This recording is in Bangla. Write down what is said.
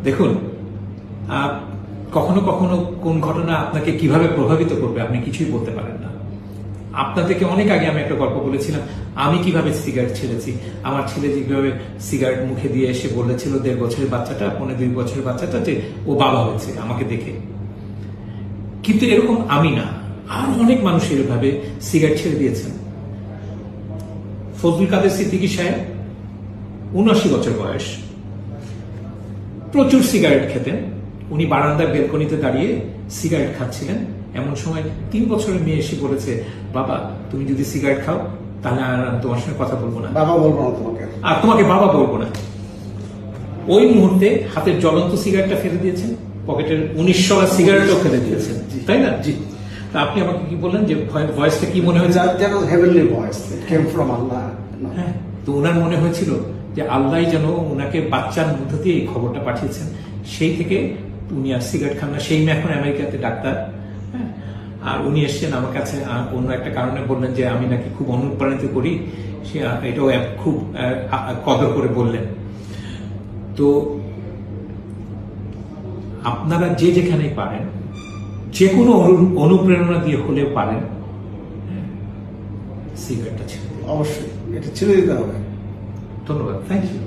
দেখুন, কখনো কখনো কোন ঘটনা আপনাকে কিভাবে প্রভাবিত করবে আপনি কিছুই বলতে পারেন না। আপনাদেরকে অনেক আগে আমি একটা গল্প বলেছিলাম আমি কিভাবে সিগারেট ছেড়েছি। আমার ছেলে যেভাবে সিগারেট মুখে দিয়ে এসে বলেছিল 1.5 বছরের বাচ্চাটা 1.5-2 বছরের বাচ্চাটা যে ও বাবা হয়েছে আমাকে দেখে। কিন্তু এরকম আমি না, আরো অনেক মানুষ এভাবে সিগারেট ছেড়ে দিয়েছেন। ফজলুল কাদের সিদ্দিকী সাহেব ৭৯ বছর বয়স, প্রচুর সিগারেট খেতেন। উনি বারান্দার বেলকনিতে দাঁড়িয়ে সিগারেট খাচ্ছিলেন, এমন সময় 3 বছরের মেয়ে এসে বলেছে, বাবা তুমি যদি সিগারেট খাও তাহলে আর তোমার সঙ্গে কথা বলবো না, বাবা বলবো না তোমাকে, আর তোমাকে বাবা বলবো না। ওই মুহূর্তে হাতের জ্বলন্ত সিগারেটটা ফেলে দিয়েছেন, পকেটের 1900 সিগারেটও ফেলে দিয়েছেন, তাই না? জি। তা আপনি আমাকে কি বললেন যে ভয়েসটা কি মনে হয়েছে? যেন হেভেনলি ভয়েস কেম ফ্রম আল্লাহ। হ্যাঁ, তো ওনার মনে হয়েছিল যে আল্লাহ যেন ওনাকে বাচ্চার মধ্য দিয়ে এই খবরটা পাঠিয়েছেন। সেই থেকে উনি আর সিগারেট খান না। সেই মেয়ে এখন আমেরিকাতে ডাক্তার। হ্যাঁ, আর উনি এসছেন আমার কাছে অন্য একটা কারণে বললেন যে আমি নাকি খুব অনুপ্রাণিত করি, সে এটাও খুব কদর করে বললেন। তো আপনারা যে যেখানেই পারেন, যে কোনো অনুপ্রেরণা দিয়ে হলেও পারেন, সিগারেটটা ছেড়ে অবশ্যই এটা ছেড়ে দিতে হবে। ধন্যবাদ, থ্যাংক ইউ।